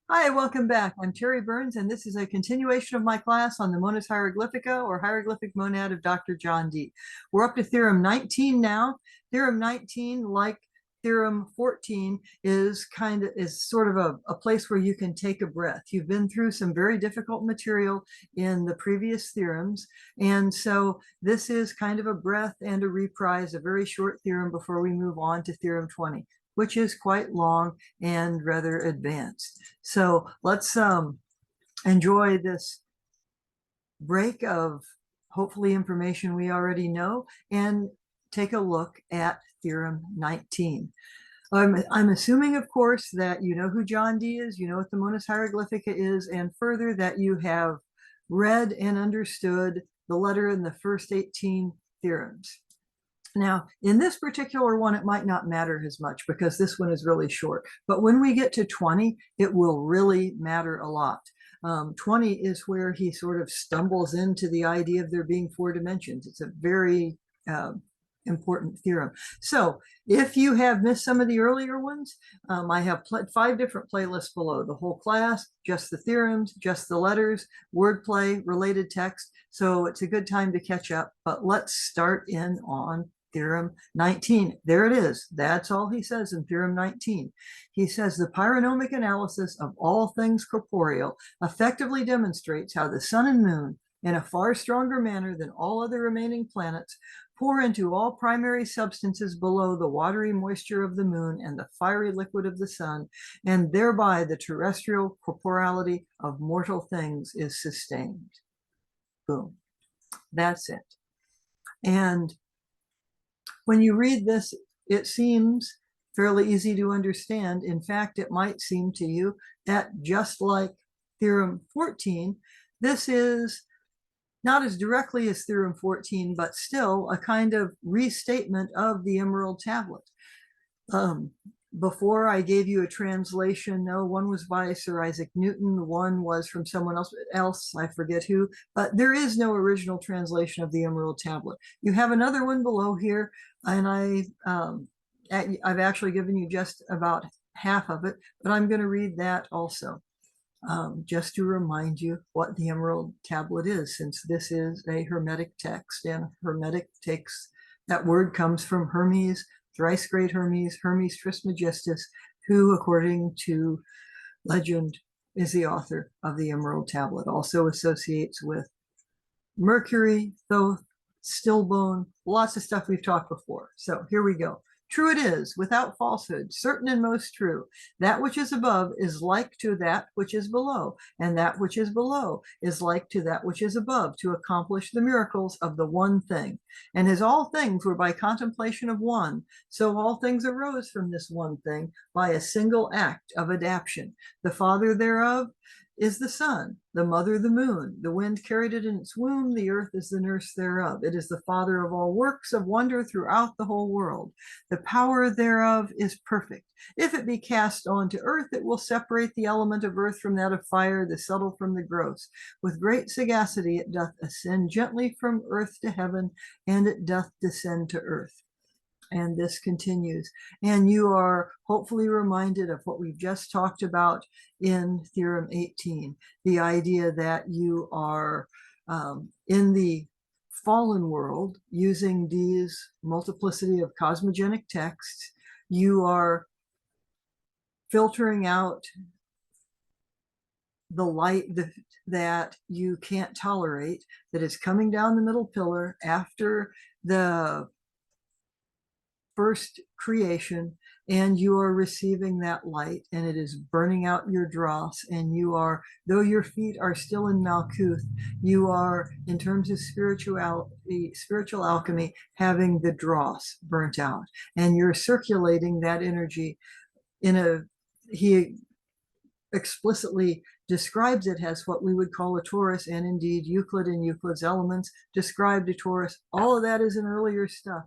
Hi, welcome back. I'm Terry Burns, and this is a continuation of my class on the Monas Hieroglyphica or Hieroglyphic Monad of Dr. John Dee. We're up to Theorem 19 now. Theorem 19, like Theorem 14, is sort of a place where you can take a breath. You've been through some very difficult material in the previous theorems, and so this is kind of a breath and a reprise, a very short theorem before we move on to Theorem 20, which is quite long and rather advanced. So let's enjoy this break of hopefully information we already know and take a look at Theorem 19. I'm assuming, of course, that you know who John Dee is, you know what the Monas Hieroglyphica is, and further that you have read and understood the letter in the first 18 theorems. Now, in this particular one, it might not matter as much because this one is really short. But when we get to 20, it will really matter a lot. 20 is where he sort of stumbles into the idea of there being four dimensions. It's a very important theorem. So if you have missed some of the earlier ones, I have 5 different playlists below: the whole class, just the theorems, just the letters, wordplay, related text. So it's a good time to catch up. But let's start in on Theorem 19. There it is. That's all he says in Theorem 19. He says the pyronomic analysis of all things corporeal effectively demonstrates how the sun and moon, in a far stronger manner than all other remaining planets, pour into all primary substances below the watery moisture of the moon and the fiery liquid of the sun, and thereby the terrestrial corporality of mortal things is sustained. Boom. That's it. And when you read this, it seems fairly easy to understand. In fact, it might seem to you that just like Theorem 14, this is not as directly as Theorem 14, but still a kind of restatement of the Emerald Tablet. Before I gave you a translation, no, one was by Sir Isaac Newton, one was from someone else, I forget who, but there is no original translation of the Emerald Tablet. You have another one below here, and I've actually given you just about half of it, but I'm going to read that also, just to remind you what the Emerald Tablet is, since this is a Hermetic text, and Hermetic takes, that word comes from Hermes, thrice great Hermes, Hermes Trismegistus, who, according to legend, is the author of the Emerald Tablet. Also associates with Mercury, Thoth, Stillbone, lots of stuff we've talked before. So here we go. True it is, without falsehood, certain and most true. That which is above is like to that which is below, and that which is below is like to that which is above, to accomplish the miracles of the one thing. And as all things were by contemplation of one, so all things arose from this one thing by a single act of adaptation. The father thereof is the sun, the mother the moon. The wind carried it in its womb, the earth is the nurse thereof. It is the father of all works of wonder throughout the whole world. The power thereof is perfect. If it be cast on to earth, it will separate the element of earth from that of fire, the subtle from the gross. With great sagacity it doth ascend gently from earth to heaven, and it doth descend to earth. And this continues. And you are hopefully reminded of what we've just talked about in Theorem 18, the idea that you are in the fallen world using these multiplicity of cosmogenic texts. You are filtering out the light that you can't tolerate, that is coming down the middle pillar after the first creation, and you are receiving that light, and it is burning out your dross, and you are, though your feet are still in Malkuth, you are, in terms of spiritual alchemy, having the dross burnt out, and you're circulating that energy he explicitly describes it as what we would call a torus, and indeed Euclid and Euclid's Elements described a torus. All of that is in earlier stuff,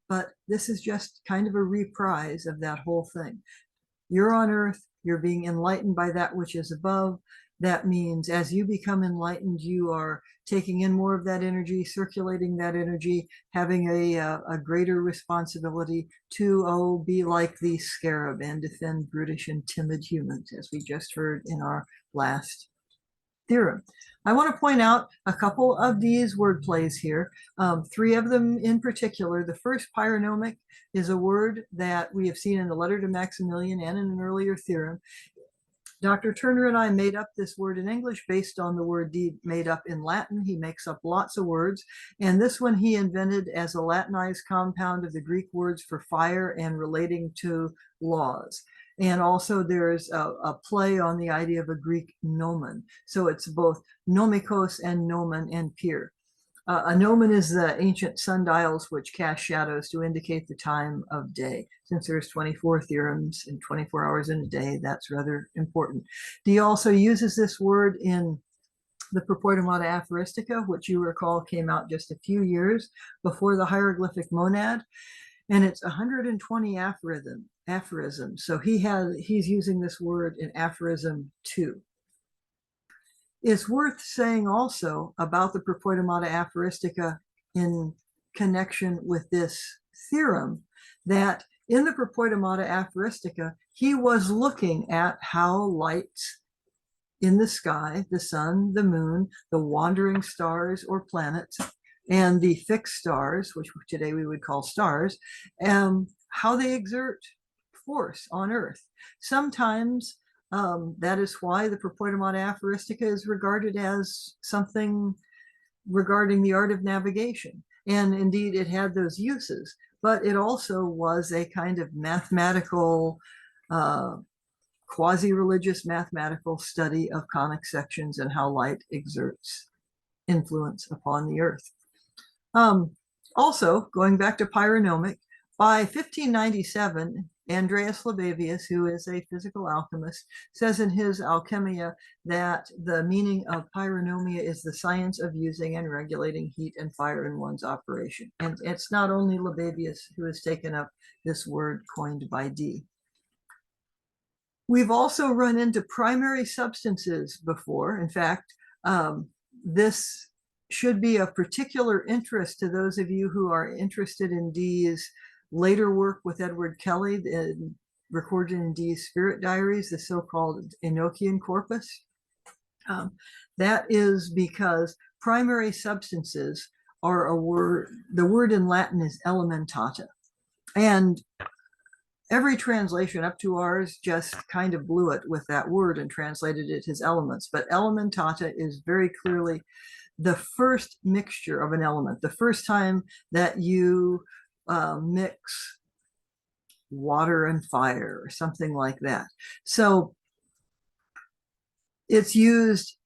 but this is just kind of a reprise of that whole thing. You're on earth, you're being enlightened by that which is above, that means as you become enlightened, you are taking in more of that energy, circulating that energy, having a greater responsibility to, be like the scarab and defend brutish and timid humans, as we just heard in our last theorem. I want to point out a couple of these word plays here, three of them in particular. The first, pyronomic, is a word that we have seen in the letter to Maximilian and in an earlier theorem. Dr. Turner and I made up this word in English based on the word D made up in Latin. He makes up lots of words, and this one he invented as a Latinized compound of the Greek words for fire and relating to laws. And also there's a play on the idea of a Greek nomen. So it's both nomikos and nomen and peer. A nomen is the ancient sundials which cast shadows to indicate the time of day. Since there's 24 theorems and 24 hours in a day, that's rather important. He also uses this word in the Propoitomata Aphoristica, which you recall came out just a few years before the Hieroglyphic Monad, and it's 120 aphorisms. So he's using this word in aphorism 2. It's worth saying also about the Propoitomata Aphoristica in connection with this theorem that in the Propoitomata Aphoristica, he was looking at how lights in the sky, the sun, the moon, the wandering stars or planets, and the fixed stars, which today we would call stars, how they exert force on Earth. Sometimes that is why the Propoitomata Aphoristica is regarded as something regarding the art of navigation. And indeed, it had those uses, but it also was a kind of mathematical, quasi-religious mathematical study of conic sections and how light exerts influence upon the Earth. Also, going back to pyronomic, by 1597, Andreas Libavius, who is a physical alchemist, says in his Alchemia that the meaning of pyronomia is the science of using and regulating heat and fire in one's operation. And it's not only Libavius who has taken up this word coined by Dee. We've also run into primary substances before. In fact, this should be of particular interest to those of you who are interested in Dee's later work with Edward Kelly, recorded in Dee's Spirit Diaries, the so-called Enochian corpus. That is because primary substances are a word, the word in Latin is elementata. And every translation up to ours just kind of blew it with that word and translated it as elements. But elementata is very clearly the first mixture of an element, the first time that you mix water and fire or something like that. So it's used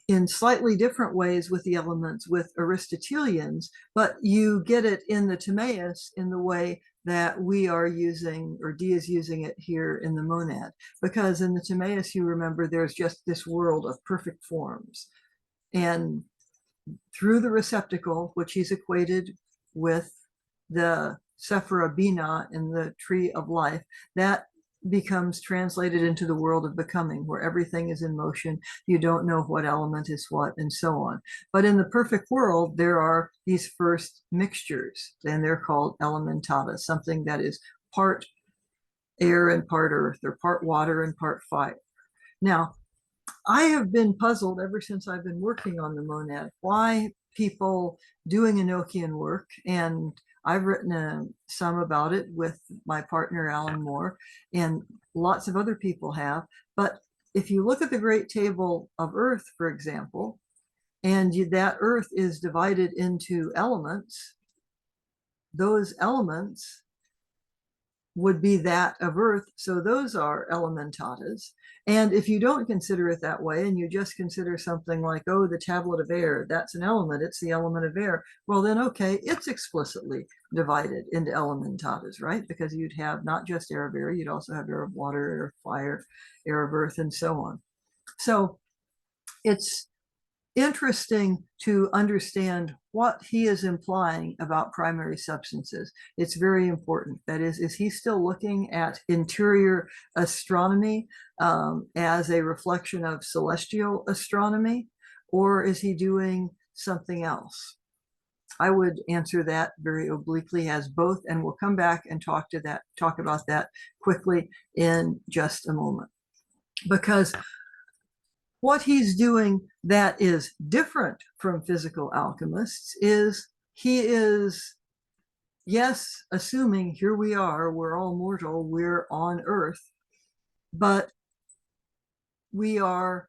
in slightly different ways with the elements with Aristotelians, but you get it in the Timaeus in the way that we are using, or Dee is using it here in the monad, because in the Timaeus, you remember, there's just this world of perfect forms. And through the receptacle, which he's equated with the Sephira Bina in the tree of life, that becomes translated into the world of becoming, where everything is in motion. You don't know what element is what, and so on. But in the perfect world, there are these first mixtures, and they're called elementata, something that is part air and part earth, or part water and part fire. Now, I have been puzzled ever since I've been working on the monad, why people doing Enochian work, and I've written some about it with my partner, Alan Moore, and lots of other people have. But if you look at the Great Table of Earth, for example, and that Earth is divided into elements, those elements would be that of Earth. So those are elementatas. And if you don't consider it that way, and you just consider something like, oh, the tablet of air, that's an element, it's the element of air. Well, then, okay, it's explicitly divided into elementatas, right? Because you'd have not just air of air, you'd also have air of water, air of fire, air of earth, and so on. So it's interesting to understand what he is implying about primary substances. It's very important. That is he still looking at interior astronomy as a reflection of celestial astronomy, or is he doing something else? I would answer that very obliquely as both, and we'll come back and talk about that quickly in just a moment. Because what he's doing that is different from physical alchemists is he is, yes, assuming here we are, we're all mortal, we're on Earth, but we are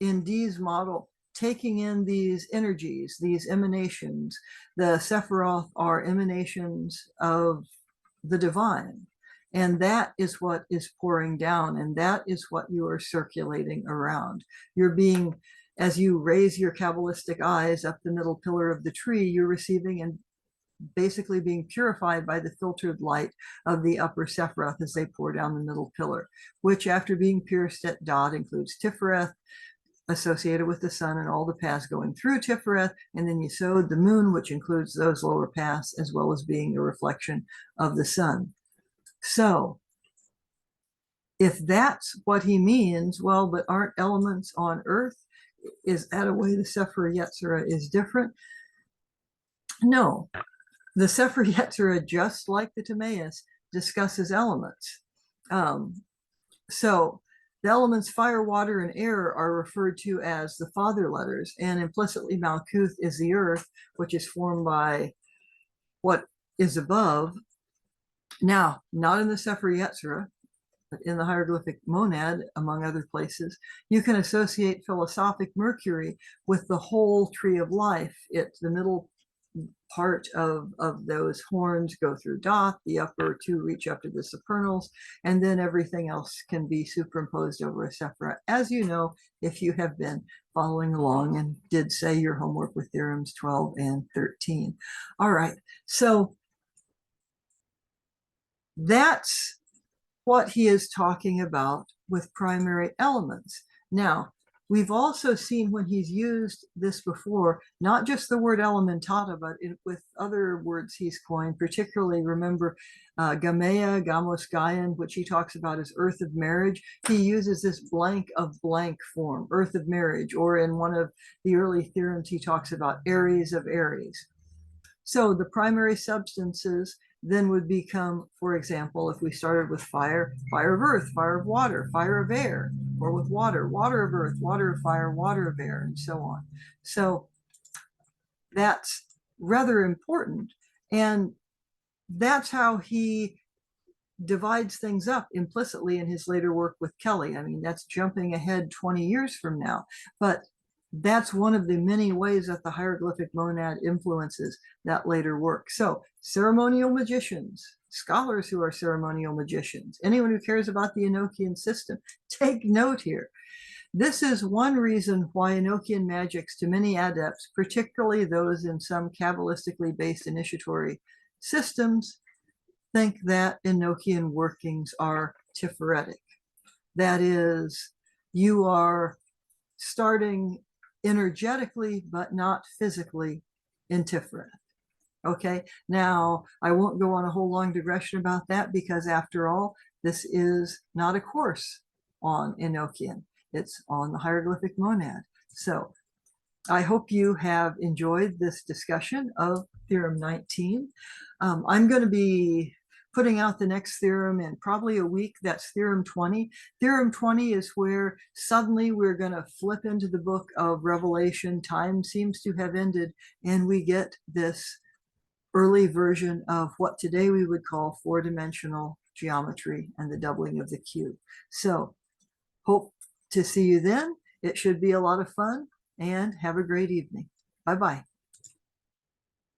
in Dee's model taking in these energies, these emanations. The Sephiroth are emanations of the divine. And that is what is pouring down, and that is what you are circulating around. You're being, as you raise your Cabalistic eyes up the middle pillar of the tree, you're receiving and basically being purified by the filtered light of the upper Sephiroth as they pour down the middle pillar, which after being pierced at Dot includes Tifereth, associated with the sun and all the paths going through Tifereth, and then Yesod, the moon, which includes those lower paths, as well as being a reflection of the sun. So if that's what he means, well, but aren't elements on Earth? Is that a way the Sefer Yetzirah is different? No, the Sefer Yetzirah, just like the Timaeus, discusses elements. So the elements fire, water, and air are referred to as the father letters, and implicitly Malkuth is the earth, which is formed by what is above. Now, not in the Sefer Yetzirah, but in the Hieroglyphic Monad, among other places, you can associate philosophic Mercury with the whole tree of life. It's the middle part of those horns go through Doth, the upper two reach up to the supernals, and then everything else can be superimposed over a Sephirah, as you know, if you have been following along and did say your homework with theorems 12 and 13. All right, so that's what he is talking about with primary elements. Now, we've also seen when he's used this before, not just the word elementata, but with other words he's coined, particularly remember Gameya, Gamos Gaian, which he talks about as earth of marriage. He uses this blank of blank form, earth of marriage, or in one of the early theorems, he talks about Aries of Aries. So the primary substances then would become, for example, if we started with fire, fire of earth, fire of water, fire of air, or with water, water of earth, water of fire, water of air, and so on. So that's rather important. And that's how he divides things up implicitly in his later work with Kelly. I mean, that's jumping ahead 20 years from now. But that's one of the many ways that the hieroglyphic monad influences that later work. So ceremonial magicians, scholars who are ceremonial magicians, anyone who cares about the Enochian system, take note here. This is one reason why Enochian magics to many adepts, particularly those in some Cabalistically based initiatory systems, think that Enochian workings are Tiferetic. That is, you are starting energetically, but not physically in Tifereth. Okay, now I won't go on a whole long digression about that because after all, this is not a course on Enochian. It's on the hieroglyphic monad. So I hope you have enjoyed this discussion of Theorem 19. I'm going to be putting out the next theorem in probably a week. That's Theorem 20. Theorem 20 is where suddenly we're going to flip into the book of Revelation. Time seems to have ended, and we get this early version of what today we would call four-dimensional geometry and the doubling of the cube. So hope to see you then. It should be a lot of fun, and have a great evening. Bye-bye.